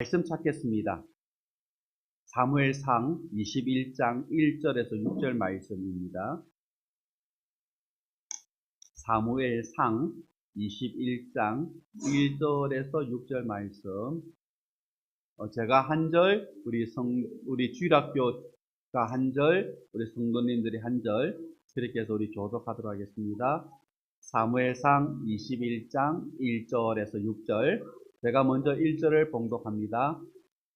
말씀 찾겠습니다. 사무엘상 21장 1절에서 6절 말씀입니다. 사무엘상 21장 1절에서 6절 말씀. 제가 한 절, 우리 주일학교가 한 절, 우리 성도님들이 한 절, 그렇게 해서 우리 교독하도록 하겠습니다. 사무엘상 21장 1절에서 6절. 제가 먼저 1절을 봉독합니다.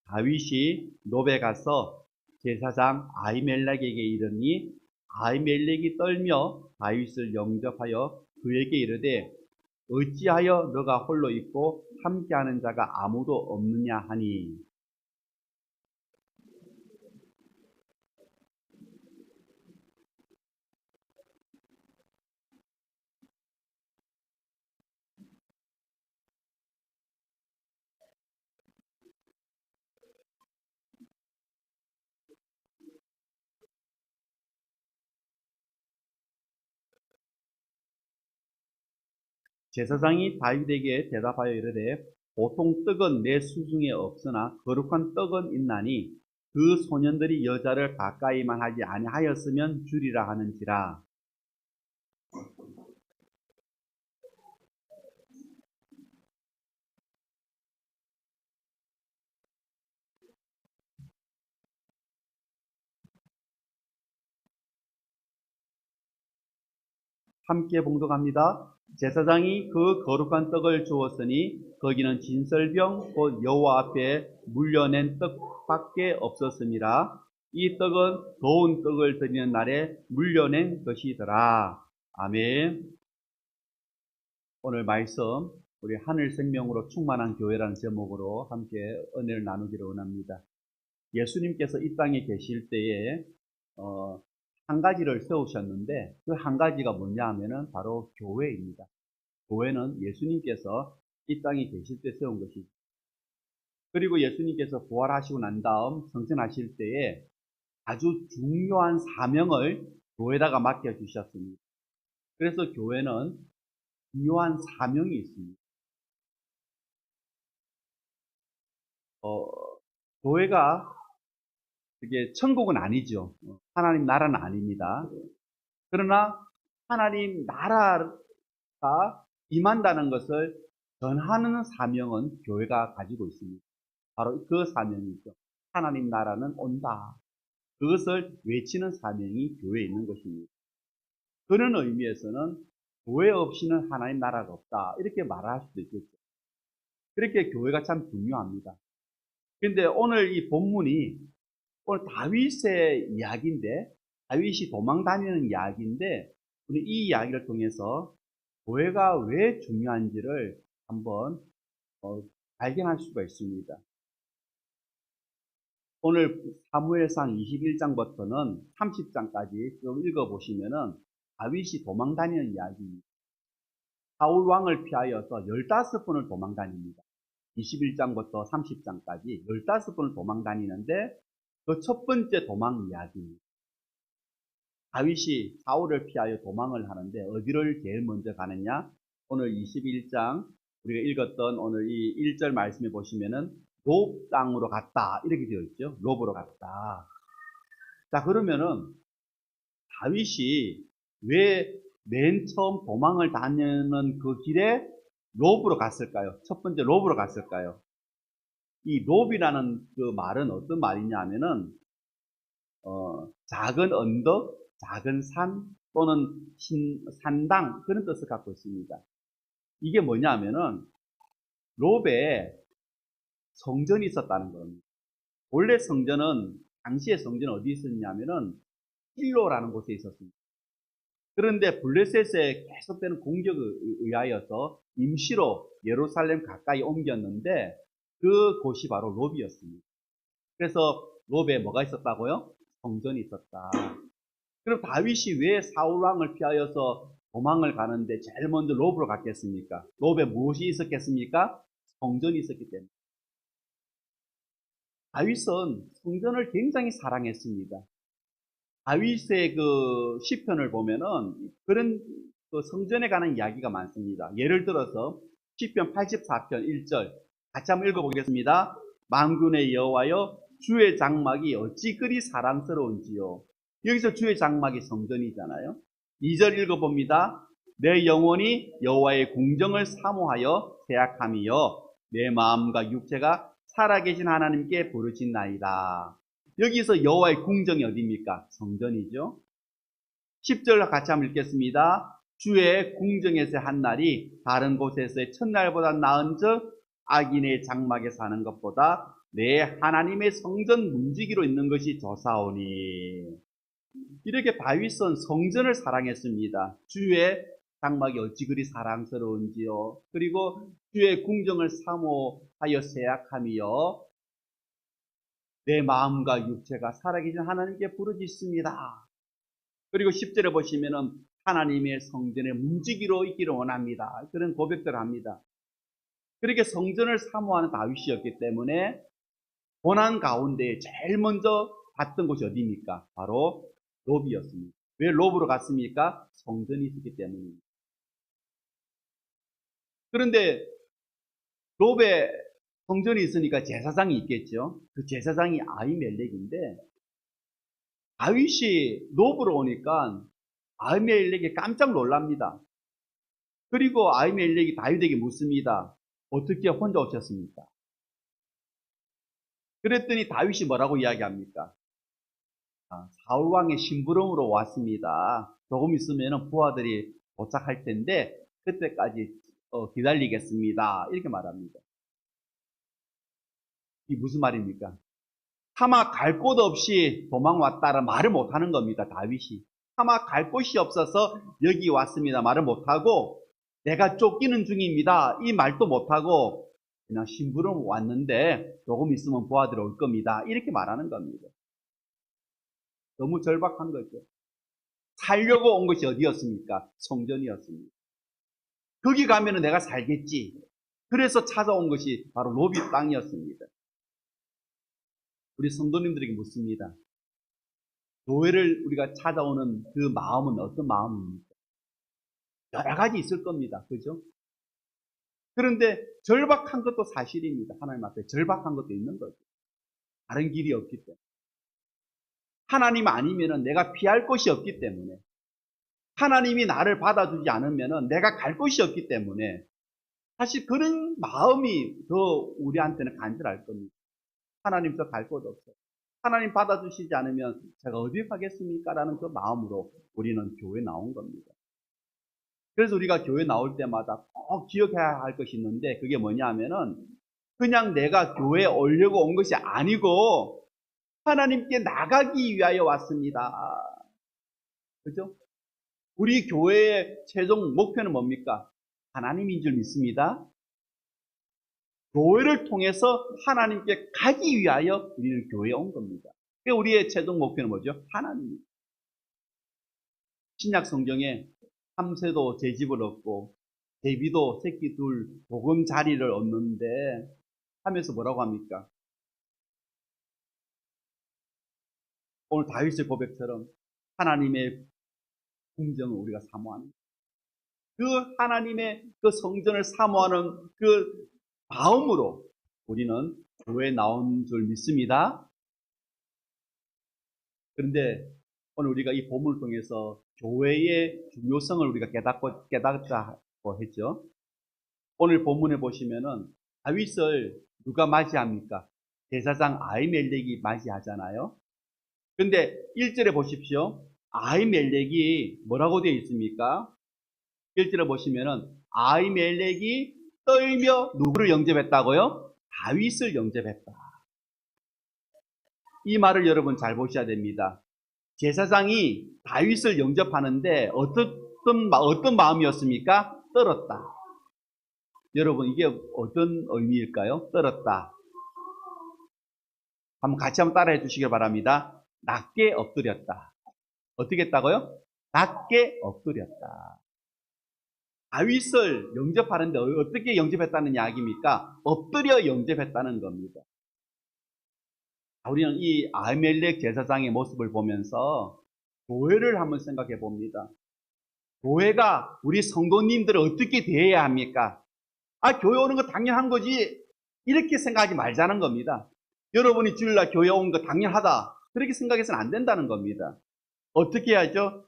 다윗이 노베 가서 제사장 아히멜렉에게 이르니 아히멜렉이 떨며 다윗을 영접하여 그에게 이르되 어찌하여 너가 홀로 있고 함께하는 자가 아무도 없느냐 하니. 제사장이 다윗에게 대답하여 이르되 보통 떡은 내 수중에 없으나 거룩한 떡은 있나니 그 소년들이 여자를 가까이만 하지 아니하였으면 주리라 하는지라. 함께 봉독합니다. 제사장이 그 거룩한 떡을 주었으니 거기는 진설병 곧 여호와 앞에 물려낸 떡밖에 없었습니다. 이 떡은 더운 떡을 드리는 날에 물려낸 것이더라. 아멘. 오늘 말씀 우리 하늘 생명으로 충만한 교회라는 제목으로 함께 은혜를 나누기를 원합니다. 예수님께서 이 땅에 계실 때에 한 가지를 세우셨는데 그 한 가지가 뭐냐 하면은 바로 교회입니다. 교회는 예수님께서 이 땅에 계실 때 세운 것이죠. 그리고 예수님께서 부활하시고 난 다음 승천하실 때에 아주 중요한 사명을 교회에다가 맡겨주셨습니다. 그래서 교회는 중요한 사명이 있습니다. 교회가 그게 천국은 아니죠. 하나님 나라는 아닙니다. 그러나 하나님 나라가 임한다는 것을 전하는 사명은 교회가 가지고 있습니다. 바로 그 사명이죠. 하나님 나라는 온다. 그것을 외치는 사명이 교회에 있는 것입니다. 그런 의미에서는 교회 없이는 하나님 나라가 없다. 이렇게 말할 수도 있겠죠. 그렇게 교회가 참 중요합니다. 그런데 오늘 이 본문이 오늘 다윗의 이야기인데, 다윗이 도망 다니는 이야기인데, 우리 이 이야기를 통해서 교회가 왜 중요한지를 한번 발견할 수가 있습니다. 오늘 사무엘상 21장부터는 30장까지 좀 읽어보시면은 다윗이 도망 다니는 이야기입니다. 사울 왕을 피하여서 15번을 도망 다닙니다. 21장부터 30장까지 15번을 도망 다니는데 그 첫 번째 도망 이야기입니다. 다윗이 사울을 피하여 도망을 하는데 어디를 제일 먼저 가느냐? 오늘 21장 우리가 읽었던 오늘 이 1절 말씀에 보시면은 롭 땅으로 갔다 이렇게 되어 있죠. 롭으로 갔다. 자, 그러면은 다윗이 왜 맨 처음 도망을 다니는 그 길에 롭으로 갔을까요? 첫 번째 롭으로 갔을까요? 이 롭이라는 그 말은 어떤 말이냐 하면은 작은 언덕, 작은 산 또는 산당 그런 뜻을 갖고 있습니다. 이게 뭐냐 하면은 롭에 성전이 있었다는 겁니다. 원래 성전은 당시의 성전은 어디 있었냐면은 실로라는 곳에 있었습니다. 그런데 블레셋의 계속되는 공격에 의하여서 임시로 예루살렘 가까이 옮겼는데 그 곳이 바로 롭이었습니다. 그래서 롭에 뭐가 있었다고요? 성전이 있었다. 그럼 다윗이 왜 사울왕을 피하여서 도망을 가는데 제일 먼저 롭으로 갔겠습니까? 롭에 무엇이 있었겠습니까? 성전이 있었기 때문에. 다윗은 성전을 굉장히 사랑했습니다. 다윗의 그 시편을 보면은 그런 그 성전에 관한 이야기가 많습니다. 예를 들어서 시편 84편 1절 같이 한번 읽어보겠습니다. 만군의 여호와여 주의 장막이 어찌 그리 사랑스러운지요. 여기서 주의 장막이 성전이잖아요. 2절 읽어봅니다. 내 영혼이 여호와의 궁정을 사모하여 세약함이여 내 마음과 육체가 살아계신 하나님께 부르짖나이다. 여기서 여호와의 궁정이 어디입니까? 성전이죠. 10절 같이 한번 읽겠습니다. 주의 궁정에서 한 날이 다른 곳에서의 첫날보다 나은즉 악인의 장막에 사는 것보다 내 하나님의 성전 문지기로 있는 것이 좋사오니. 이렇게 다윗은 성전을 사랑했습니다. 주의 장막이 어찌 그리 사랑스러운지요. 그리고 주의 궁정을 사모하여 세약함이요 내 마음과 육체가 살아계신 하나님께 부르짖습니다. 그리고 10절에 보시면은 하나님의 성전의 문지기로 있기를 원합니다. 그런 고백들을 합니다. 그렇게 성전을 사모하는 다윗이었기 때문에 고난 가운데 제일 먼저 봤던 곳이 어디입니까? 바로 롭이었습니다. 왜 롭으로 갔습니까? 성전이 있었기 때문입니다. 그런데 롭에 성전이 있으니까 제사장이 있겠죠. 그 제사장이 아히멜렉인데 다윗이 롭으로 오니까 아히멜렉이 깜짝 놀랍니다. 그리고 아히멜렉이 다윗에게 묻습니다. 어떻게 혼자 오셨습니까? 그랬더니 다윗이 뭐라고 이야기합니까? 사울왕의 심부름으로 왔습니다. 조금 있으면 부하들이 도착할 텐데 그때까지 기다리겠습니다. 이렇게 말합니다. 이게 무슨 말입니까? 차마 갈 곳 없이 도망왔다라 말을 못하는 겁니다. 다윗이. 차마 갈 곳이 없어서 여기 왔습니다. 말을 못하고 내가 쫓기는 중입니다. 이 말도 못하고 그냥 심부름 왔는데 조금 있으면 부하들이 올 겁니다. 이렇게 말하는 겁니다. 너무 절박한 거죠. 살려고 온 것이 어디였습니까? 성전이었습니다. 거기 가면 내가 살겠지. 그래서 찾아온 것이 바로 롭이 땅이었습니다. 우리 성도님들에게 묻습니다. 교회를 우리가 찾아오는 그 마음은 어떤 마음입니까? 여러 가지 있을 겁니다. 그죠? 그런데 절박한 것도 사실입니다. 하나님 앞에 절박한 것도 있는 거죠. 다른 길이 없기 때문에. 하나님 아니면은 내가 피할 곳이 없기 때문에. 하나님이 나를 받아주지 않으면은 내가 갈 곳이 없기 때문에. 사실 그런 마음이 더 우리한테는 간절할 겁니다. 하나님 저 갈 곳 없어요. 하나님 받아주시지 않으면 제가 어디 가겠습니까? 라는 그 마음으로 우리는 교회에 나온 겁니다. 그래서 우리가 교회 나올 때마다 꼭 기억해야 할 것이 있는데 그게 뭐냐 하면은 그냥 내가 교회에 오려고 온 것이 아니고 하나님께 나가기 위하여 왔습니다. 그죠? 우리 교회의 최종 목표는 뭡니까? 하나님인 줄 믿습니다. 교회를 통해서 하나님께 가기 위하여 우리는 교회에 온 겁니다. 우리의 최종 목표는 뭐죠? 하나님입니다. 신약 성경에 삼세도 제 집을 얻고 데비도 새끼 둘 보금자리를 얻는데 하면서 뭐라고 합니까? 오늘 다윗의 고백처럼 하나님의 궁정을 우리가 사모하는 그 하나님의 그 성전을 사모하는 그 마음으로 우리는 교회에 나온 줄 믿습니다. 그런데 오늘 우리가 이 본문을 통해서 교회의 중요성을 우리가 깨닫자고 했죠. 오늘 본문에 보시면은 다윗을 누가 맞이합니까? 제사장 아히멜렉이 맞이하잖아요. 근데 1절에 보십시오. 아히멜렉이 뭐라고 되어 있습니까? 1절에 보시면은 아히멜렉이 떨며 누구를 영접했다고요? 다윗을 영접했다. 이 말을 여러분 잘 보셔야 됩니다. 제사장이 다윗을 영접하는데 어떤 마음이었습니까? 떨었다. 여러분 이게 어떤 의미일까요? 떨었다. 같이 한번 따라해 주시길 바랍니다. 낮게 엎드렸다. 어떻게 했다고요? 낮게 엎드렸다. 다윗을 영접하는데 어떻게 영접했다는 이야기입니까? 엎드려 영접했다는 겁니다. 우리는 이 아히멜렉 제사장의 모습을 보면서 교회를 한번 생각해 봅니다. 교회가 우리 성도님들을 어떻게 대해야 합니까? 교회 오는 거 당연한 거지. 이렇게 생각하지 말자는 겁니다. 여러분이 주일날 교회 온 거 당연하다. 그렇게 생각해서는 안 된다는 겁니다. 어떻게 해야죠?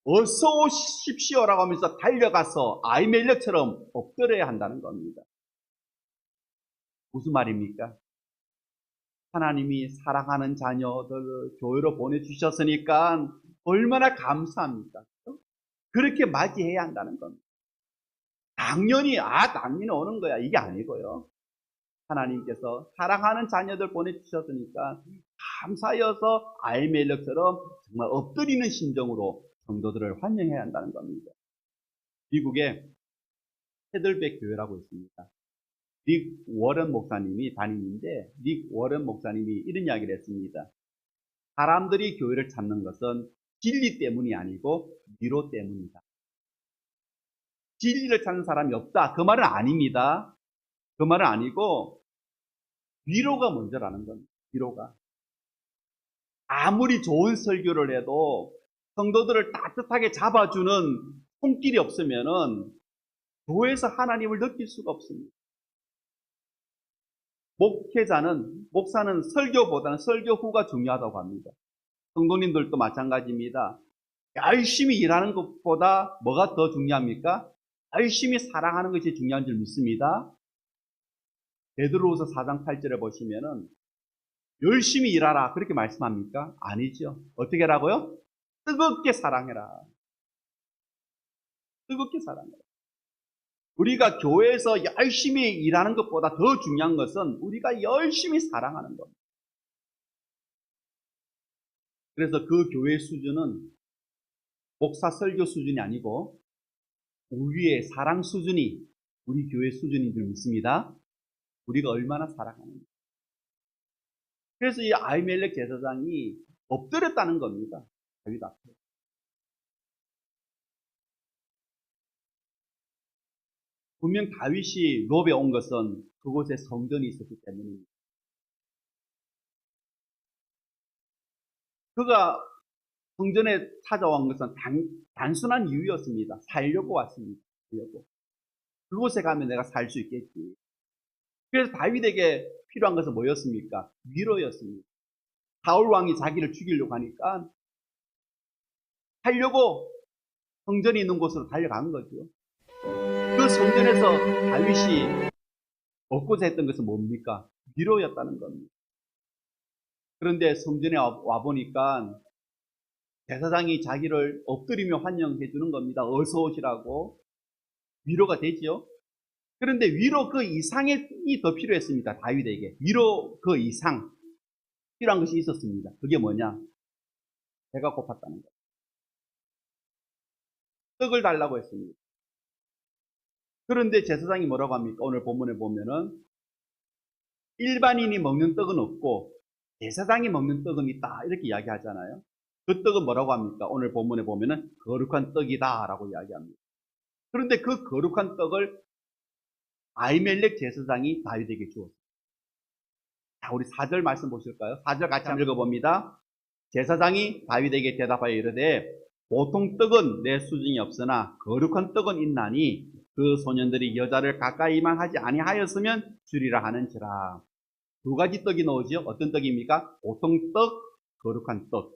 어서 오십시오라고 하면서 달려가서 아이멜렉처럼 엎드려야 한다는 겁니다. 무슨 말입니까? 하나님이 사랑하는 자녀들을 교회로 보내주셨으니까 얼마나 감사합니까? 그렇게 맞이해야 한다는 겁니다. 당연히 오는 거야. 이게 아니고요. 하나님께서 사랑하는 자녀들 보내주셨으니까 감사여서 아이멜렉처럼 정말 엎드리는 심정으로 성도들을 환영해야 한다는 겁니다. 미국에 헤들백 교회라고 있습니다. 닉 워런 목사님이 담임인데 닉 워런 목사님이 이런 이야기를 했습니다. 사람들이 교회를 찾는 것은 진리 때문이 아니고 위로 때문이다. 진리를 찾는 사람이 없다. 그 말은 아닙니다. 그 말은 아니고 위로가 먼저라는 겁니다. 위로가. 아무리 좋은 설교를 해도 성도들을 따뜻하게 잡아주는 손길이 없으면은 교회에서 하나님을 느낄 수가 없습니다. 목사는 설교보다는 설교 후가 중요하다고 합니다. 성도님들도 마찬가지입니다. 열심히 일하는 것보다 뭐가 더 중요합니까? 열심히 사랑하는 것이 중요한 줄 믿습니다. 베드로후서 4장 8절에 보시면은 열심히 일하라 그렇게 말씀합니까? 아니죠. 어떻게 하라고요? 뜨겁게 사랑해라. 뜨겁게 사랑해라. 우리가 교회에서 열심히 일하는 것보다 더 중요한 것은 우리가 열심히 사랑하는 겁니다. 그래서 그 교회 수준은 목사 설교 수준이 아니고 우리의 사랑 수준이 우리 교회 수준인 줄 믿습니다. 우리가 얼마나 사랑하는지. 그래서 이 아히멜렉 제사장이 엎드렸다는 겁니다. 다윗 앞에. 분명 다윗이 노베에 온 것은 그곳에 성전이 있었기 때문입니다. 그가 성전에 찾아온 것은 단순한 이유였습니다. 살려고 왔습니다. 살려고. 그곳에 가면 내가 살 수 있겠지. 그래서 다윗에게 필요한 것은 뭐였습니까? 위로였습니다. 사울 왕이 자기를 죽이려고 하니까 살려고 성전이 있는 곳으로 달려간 거죠. 그 성전에서 다윗이 얻고자 했던 것은 뭡니까? 위로였다는 겁니다. 그런데 성전에 와보니까 제사장이 자기를 엎드리며 환영해 주는 겁니다. 어서 오시라고. 위로가 되지요. 그런데 위로 그 이상이 더 필요했습니다. 다윗에게. 위로 그 이상 필요한 것이 있었습니다. 그게 뭐냐? 배가 고팠다는 거예요. 떡을 달라고 했습니다. 그런데 제사장이 뭐라고 합니까? 오늘 본문에 보면은 일반인이 먹는 떡은 없고 제사장이 먹는 떡은 있다 이렇게 이야기하잖아요. 그 떡은 뭐라고 합니까? 오늘 본문에 보면은 거룩한 떡이다 라고 이야기합니다. 그런데 그 거룩한 떡을 아히멜렉 제사장이 다윗에게 주었습니다. 자, 우리 4절 말씀 보실까요? 4절 같이 한번 읽어봅니다. 제사장이 다윗에게 대답하여 이르되 보통 떡은 내 수준이 없으나 거룩한 떡은 있나니 그 소년들이 여자를 가까이만 하지 아니하였으면 주리라 하는지라. 두 가지 떡이 나오죠. 어떤 떡입니까? 보통 떡, 거룩한 떡.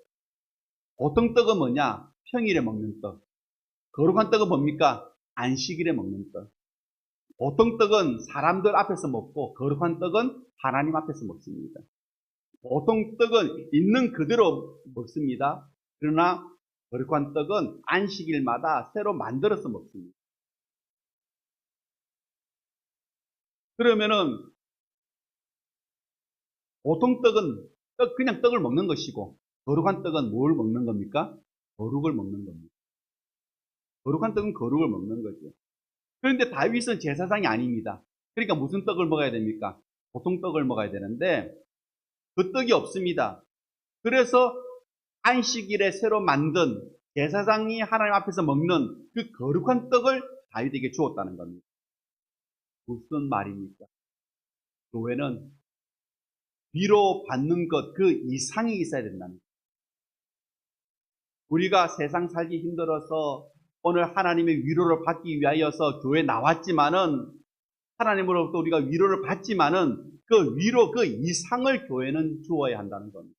보통 떡은 뭐냐? 평일에 먹는 떡. 거룩한 떡은 뭡니까? 안식일에 먹는 떡. 보통 떡은 사람들 앞에서 먹고 거룩한 떡은 하나님 앞에서 먹습니다. 보통 떡은 있는 그대로 먹습니다. 그러나 거룩한 떡은 안식일마다 새로 만들어서 먹습니다. 그러면은 보통 떡은 그냥 떡을 먹는 것이고 거룩한 떡은 뭘 먹는 겁니까? 거룩을 먹는 겁니다. 거룩한 떡은 거룩을 먹는 거죠. 그런데 다윗은 제사장이 아닙니다. 그러니까 무슨 떡을 먹어야 됩니까? 보통 떡을 먹어야 되는데 그 떡이 없습니다. 그래서 안식일에 새로 만든 제사장이 하나님 앞에서 먹는 그 거룩한 떡을 다윗에게 주었다는 겁니다. 무슨 말입니까? 교회는 위로받는 것 그 이상이 있어야 된다는 거예요. 우리가 세상 살기 힘들어서 오늘 하나님의 위로를 받기 위하여서 교회에 나왔지만은 하나님으로부터 우리가 위로를 받지만은 그 위로, 그 이상을 교회는 주어야 한다는 겁니다.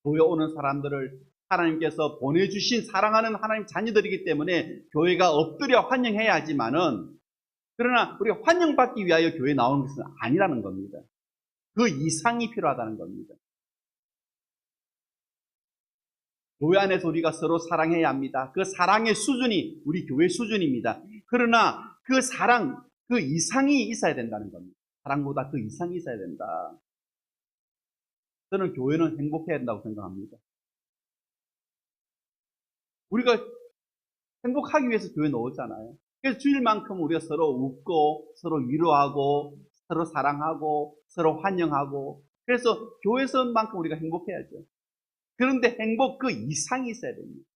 교회 오는 사람들을 하나님께서 보내주신 사랑하는 하나님 자녀들이기 때문에 교회가 엎드려 환영해야 하지만은, 그러나 우리가 환영받기 위하여 교회에 나오는 것은 아니라는 겁니다. 그 이상이 필요하다는 겁니다. 교회 안에서 우리가 서로 사랑해야 합니다. 그 사랑의 수준이 우리 교회 수준입니다. 그러나 그 사랑, 그 이상이 있어야 된다는 겁니다. 사랑보다 그 이상이 있어야 된다. 저는 교회는 행복해야 된다고 생각합니다. 우리가 행복하기 위해서 교회 나오잖아요. 그래서 주일만큼 우리가 서로 웃고, 서로 위로하고, 서로 사랑하고, 서로 환영하고, 그래서 교회에서만큼 우리가 행복해야죠. 그런데 행복 그 이상이 있어야 됩니다.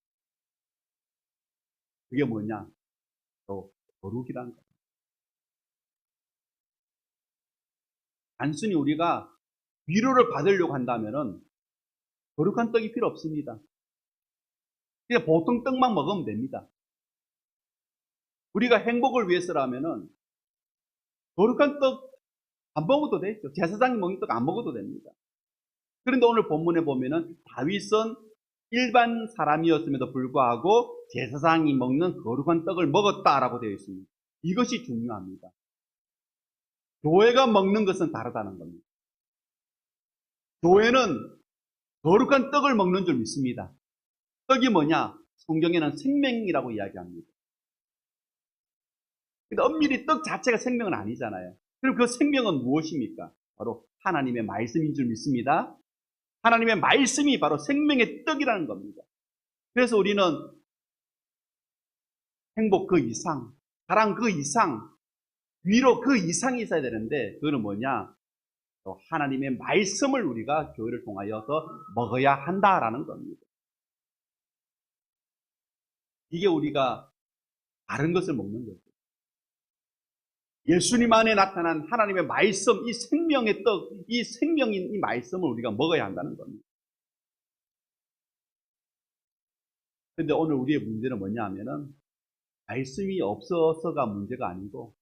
그게 뭐냐? 또 거룩이라는 겁니다. 단순히 우리가 위로를 받으려고 한다면은 거룩한 떡이 필요 없습니다. 그냥 보통 떡만 먹으면 됩니다. 우리가 행복을 위해서라면은 거룩한 떡 안 먹어도 되죠. 제사장이 먹는 떡 안 먹어도 됩니다. 그런데 오늘 본문에 보면은 다윗은 일반 사람이었음에도 불구하고 제사장이 먹는 거룩한 떡을 먹었다라고 되어 있습니다. 이것이 중요합니다. 교회가 먹는 것은 다르다는 겁니다. 교회는 거룩한 떡을 먹는 줄 믿습니다. 떡이 뭐냐? 성경에는 생명이라고 이야기합니다. 근데 엄밀히 떡 자체가 생명은 아니잖아요. 그럼 그 생명은 무엇입니까? 바로 하나님의 말씀인 줄 믿습니다. 하나님의 말씀이 바로 생명의 떡이라는 겁니다. 그래서 우리는 행복 그 이상, 사랑 그 이상, 위로 그 이상이 있어야 되는데, 그거는 뭐냐? 또 하나님의 말씀을 우리가 교회를 통하여서 먹어야 한다라는 겁니다. 이게 우리가 다른 것을 먹는 거죠. 예수님 안에 나타난 하나님의 말씀, 이 생명의 떡, 이 생명인 이 말씀을 우리가 먹어야 한다는 겁니다. 그런데 오늘 우리의 문제는 뭐냐 하면은 말씀이 없어서가 문제가 아니고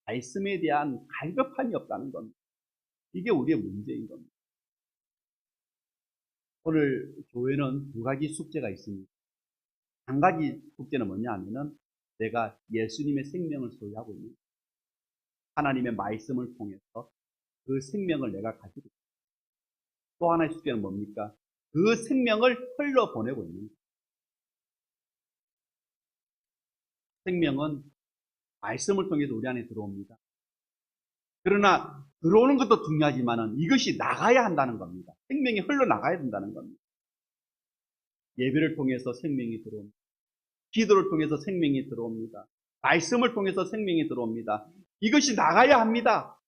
말씀에 대한 갈급함이 없다는 겁니다. 이게 우리의 문제인 겁니다. 오늘 교회는 두 가지 숙제가 있습니다. 한 가지 숙제는 뭐냐 하면은 내가 예수님의 생명을 소유하고 있는 하나님의 말씀을 통해서 그 생명을 내가 가지고 있습니다. 또 하나의 숙제는 뭡니까? 그 생명을 흘러보내고 있는 거예요. 생명은 말씀을 통해서 우리 안에 들어옵니다. 그러나 들어오는 것도 중요하지만 이것이 나가야 한다는 겁니다. 생명이 흘러나가야 된다는 겁니다. 예배를 통해서 생명이 들어옵니다. 기도를 통해서 생명이 들어옵니다. 말씀을 통해서 생명이 들어옵니다. 이것이 나가야 합니다.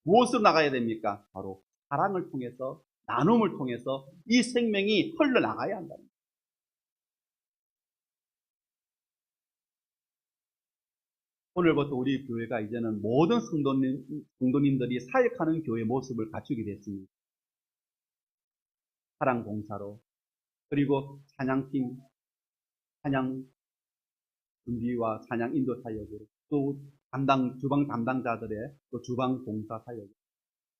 무엇으로 나가야 됩니까? 바로 사랑을 통해서, 나눔을 통해서 이 생명이 흘러나가야 한다는 겁니다. 오늘부터 우리 교회가 이제는 모든 성도님들이 사역하는 교회 모습을 갖추게 됐습니다. 사랑 봉사로, 그리고 찬양팀, 찬양 준비와 찬양 인도 사역으로, 또 주방 담당자들의 또 주방 봉사 사역,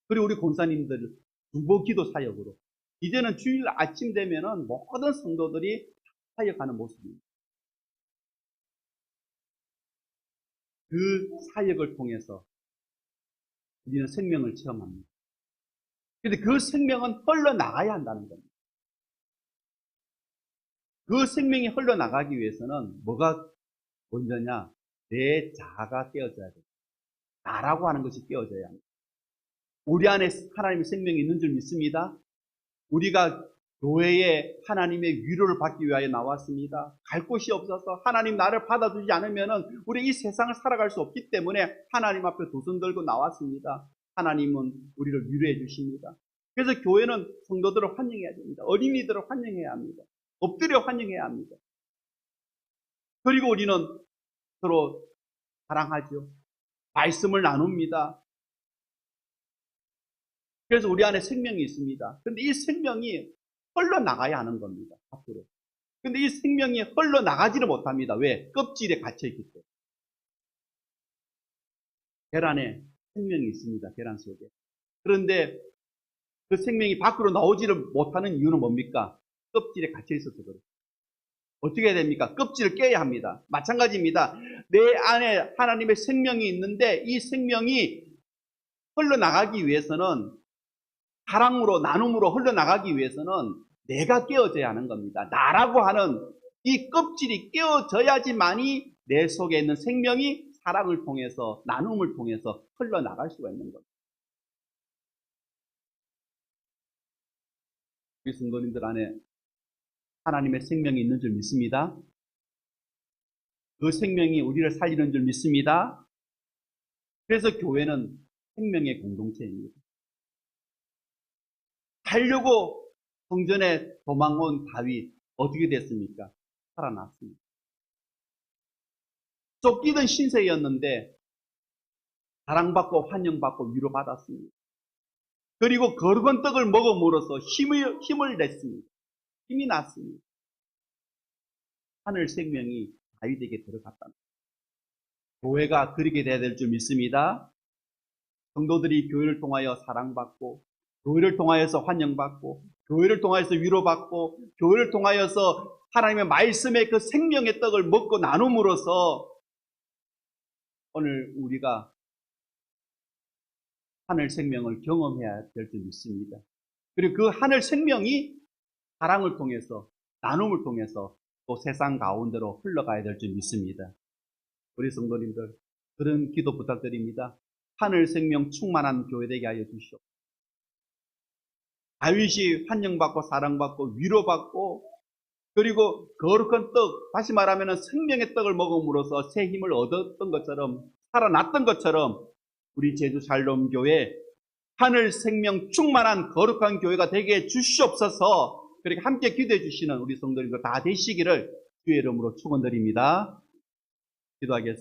그리고 우리 권사님들 주보 기도 사역으로, 이제는 주일 아침 되면은 모든 성도들이 사역하는 모습입니다. 그 사역을 통해서 우리는 생명을 체험합니다. 그런데 그 생명은 흘러나가야 한다는 겁니다. 그 생명이 흘러나가기 위해서는 뭐가 먼저냐? 내 자아가 깨어져야 됩니다. 나라고 하는 것이 깨어져야 합니다. 우리 안에 하나님의 생명이 있는 줄 믿습니다. 우리가 교회에 하나님의 위로를 받기 위하여 나왔습니다. 갈 곳이 없어서 하나님 나를 받아주지 않으면 우리 이 세상을 살아갈 수 없기 때문에 하나님 앞에 두 손 들고 나왔습니다. 하나님은 우리를 위로해 주십니다. 그래서 교회는 성도들을 환영해야 됩니다. 어린이들을 환영해야 합니다. 엎드려 환영해야 합니다. 그리고 우리는 서로 사랑하죠. 말씀을 나눕니다. 그래서 우리 안에 생명이 있습니다. 그런데 이 생명이 흘러나가야 하는 겁니다. 앞으로. 근데 이 생명이 흘러나가지를 못합니다. 왜? 껍질에 갇혀있기 때문에. 계란에 생명이 있습니다. 계란 속에. 그런데 그 생명이 밖으로 나오지를 못하는 이유는 뭡니까? 껍질에 갇혀 있어서 그래요. 어떻게 해야 됩니까? 껍질을 깨야 합니다. 마찬가지입니다. 내 안에 하나님의 생명이 있는데 이 생명이 흘러나가기 위해서는, 사랑으로, 나눔으로 흘러나가기 위해서는 내가 깨어져야 하는 겁니다. 나라고 하는 이 껍질이 깨어져야지만이 내 속에 있는 생명이 사랑을 통해서, 나눔을 통해서 흘러나갈 수가 있는 겁니다. 우리 성도님들 안에 하나님의 생명이 있는 줄 믿습니다. 그 생명이 우리를 살리는 줄 믿습니다. 그래서 교회는 생명의 공동체입니다. 살려고 성전에 도망온 다윗 어떻게 됐습니까? 살아났습니다. 쫓기던 신세였는데 사랑받고 환영받고 위로받았습니다. 그리고 거룩한 떡을 먹음으로써 힘을 냈습니다. 힘이 났습니다. 하늘 생명이 다윗에게 들어갔다. 교회가 그렇게 돼야 될 줄 믿습니다. 성도들이 교회를 통하여 사랑받고, 교회를 통하여서 환영받고, 교회를 통하여서 위로받고, 교회를 통하여서 하나님의 말씀의 그 생명의 떡을 먹고 나눔으로써 오늘 우리가 하늘 생명을 경험해야 될 줄 믿습니다. 그리고 그 하늘 생명이 사랑을 통해서, 나눔을 통해서 또 세상 가운데로 흘러가야 될 줄 믿습니다. 우리 성도님들, 그런 기도 부탁드립니다. 하늘 생명 충만한 교회 되게 하여 주시옵소서. 다윗이 환영받고 사랑받고 위로받고, 그리고 거룩한 떡, 다시 말하면 생명의 떡을 먹음으로써 새 힘을 얻었던 것처럼, 살아났던 것처럼 우리 제주 샬롬 교회 하늘 생명 충만한 거룩한 교회가 되게 해 주시옵소서. 그렇게 함께 기도해 주시는 우리 성도님들 다 되시기를 주의 이름으로 축원드립니다. 기도하겠습니다.